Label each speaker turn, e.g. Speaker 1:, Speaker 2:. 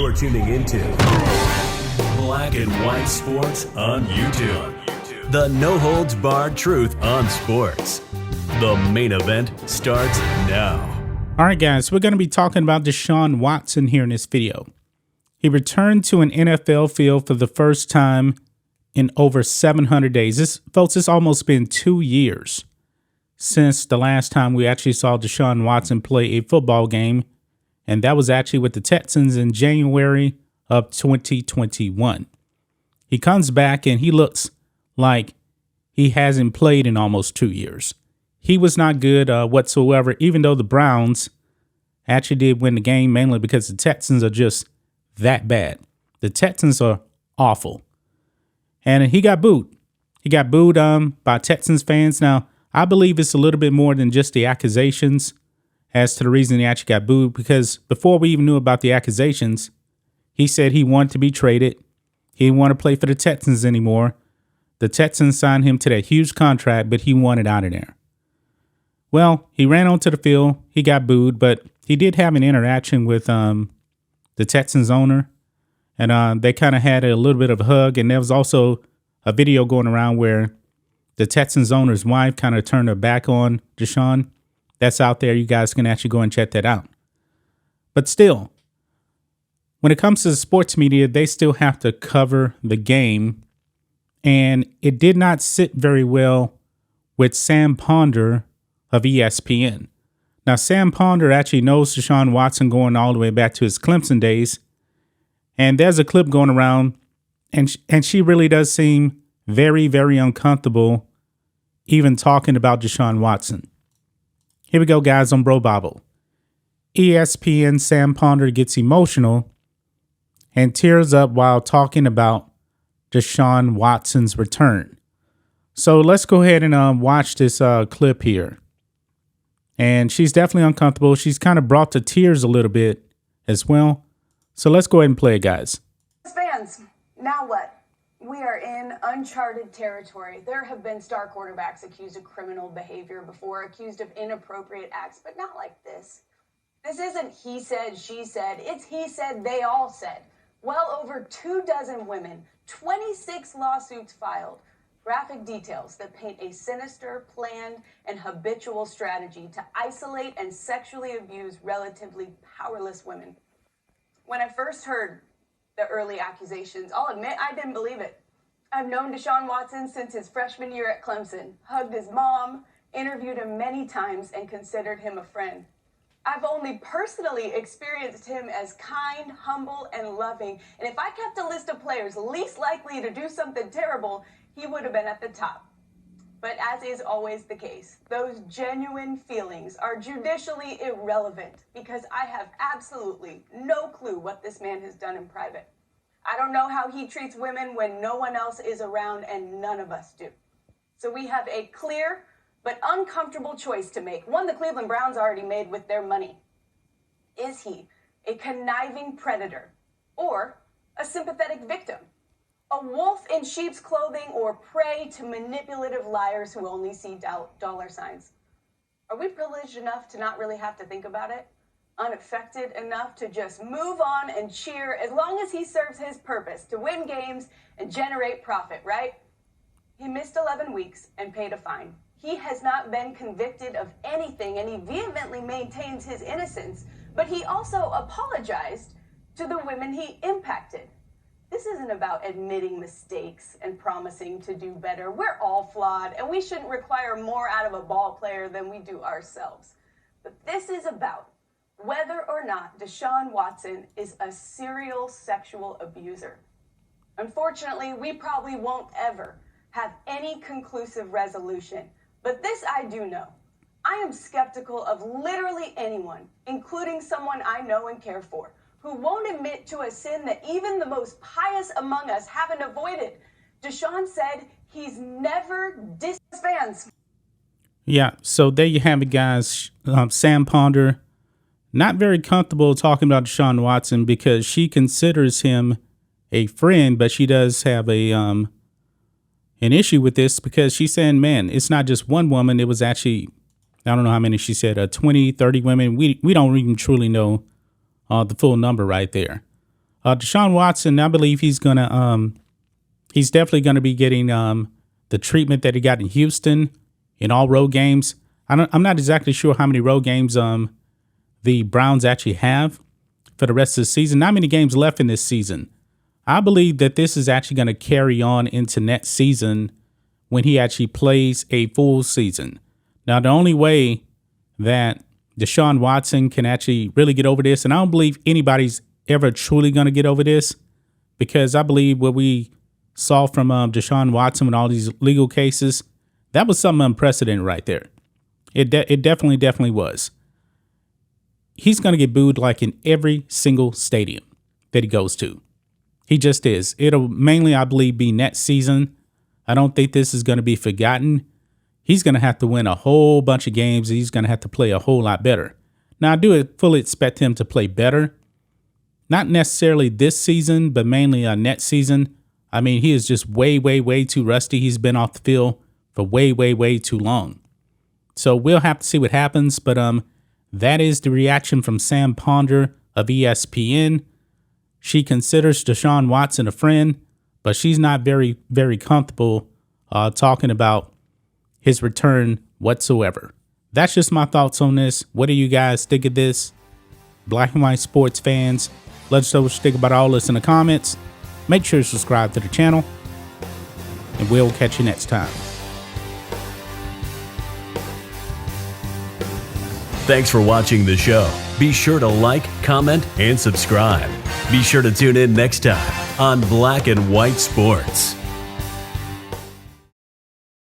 Speaker 1: You're tuning into Black and White Sports on YouTube. The no-holds-barred truth on sports. The main event starts now.
Speaker 2: All right, guys, we're going to be talking about Deshaun Watson here in this video. He returned to an NFL field for the first time in over 700 days. Folks, it's almost been 2 years since the last time we actually saw Deshaun Watson play a football game, and that was actually with the Texans in January of 2021. He comes back and he looks like he hasn't played in almost 2 years. He was not good whatsoever, even though the Browns actually did win the game, mainly because the Texans are just that bad. The Texans are awful. And he got booed. He got booed by Texans fans. Now, I believe it's a little bit more than just the accusations as to the reason he actually got booed, because before we even knew about the accusations, he said he wanted to be traded. He didn't want to play for the Texans anymore. The Texans signed him to that huge contract, but he wanted out of there. Well, he ran onto the field. He got booed, but he did have an interaction with the Texans owner, and they kind of had a little bit of a hug. And there was also a video going around where the Texans owner's wife kind of turned her back on Deshaun. That's out there. You guys can actually go and check that out. But still, when it comes to the sports media, they still have to cover the game. And it did not sit very well with Sam Ponder of ESPN. Now, Sam Ponder actually knows Deshaun Watson going all the way back to his Clemson days. And there's a clip going around, and she really does seem very, very uncomfortable even talking about Deshaun Watson. Here we go, guys, on Bro Bible. ESPN Sam Ponder gets emotional and tears up while talking about Deshaun Watson's return. So let's go ahead and watch this clip here. And she's definitely uncomfortable. She's kind of brought to tears a little bit as well. So let's go ahead and play it, guys.
Speaker 3: Fans, now what? We are in uncharted territory. There have been star quarterbacks accused of criminal behavior before, accused of inappropriate acts, but not like this. This isn't he said, she said. It's he said, they all said. Well over 24 women, 26 lawsuits filed. Graphic details that paint a sinister, planned, and habitual strategy to isolate and sexually abuse relatively powerless women. When I first heard the early accusations, I'll admit I didn't believe it. I've known Deshaun Watson since his freshman year at Clemson, hugged his mom, interviewed him many times, and considered him a friend. I've only personally experienced him as kind, humble, and loving, and if I kept a list of players least likely to do something terrible, he would have been at the top. But as is always the case, those genuine feelings are judicially irrelevant because I have absolutely no clue what this man has done in private. I don't know how he treats women when no one else is around, and none of us do. So we have a clear but uncomfortable choice to make, one the Cleveland Browns already made with their money. Is he a conniving predator or a sympathetic victim? A wolf in sheep's clothing or prey to manipulative liars who only see dollar signs? Are we privileged enough to not really have to think about it? Unaffected enough to just move on and cheer as long as he serves his purpose to win games and generate profit, right? He missed 11 weeks and paid a fine. He has not been convicted of anything, and he vehemently maintains his innocence, but he also apologized to the women he impacted. This isn't about admitting mistakes and promising to do better. We're all flawed, and we shouldn't require more out of a ball player than we do ourselves. But this is about whether or not Deshaun Watson is a serial sexual abuser. Unfortunately, we probably won't ever have any conclusive resolution. But this I do know. I am skeptical of literally anyone, including someone I know and care for, who won't admit to a sin that even the most pious among us haven't avoided. Deshaun said he's never fans.
Speaker 2: Yeah, so there you have it, guys. Sam Ponder, not very comfortable talking about Deshaun Watson because she considers him a friend, but she does have an issue with this because she's saying, man, it's not just one woman. It was actually, I don't know how many she said, 20, 30 women. We don't even truly know the full number right there. Deshaun Watson, I believe he's definitely gonna be getting the treatment that he got in Houston in all road games. I'm not exactly sure how many road games the Browns actually have for the rest of the season. Not many games left in this season. I believe that this is actually going to carry on into next season when he actually plays a full season. Now, the only way that Deshaun Watson can actually really get over this, and I don't believe anybody's ever truly going to get over this, because I believe what we saw from Deshaun Watson with all these legal cases, that was something unprecedented right there. It definitely was. He's going to get booed like in every single stadium that he goes to. He just is. It'll mainly, I believe, be next season. I don't think this is going to be forgotten. He's going to have to win a whole bunch of games. He's going to have to play a whole lot better. Now, I do fully expect him to play better. Not necessarily this season, but mainly next season. I mean, he is just way too rusty. He's been off the field for way too long. So we'll have to see what happens. But that is the reaction from Sam Ponder of ESPN. She considers Deshaun Watson a friend, but she's not very comfortable talking about his return whatsoever. That's just my thoughts on this. What do you guys think of this? Black and white sports fans, let us know what you think about all this in the comments. Make sure to subscribe to the channel, and we'll catch you next time.
Speaker 1: Thanks for watching the show. Be sure to like, comment, and subscribe. Be sure to tune in next time on Black and White Sports.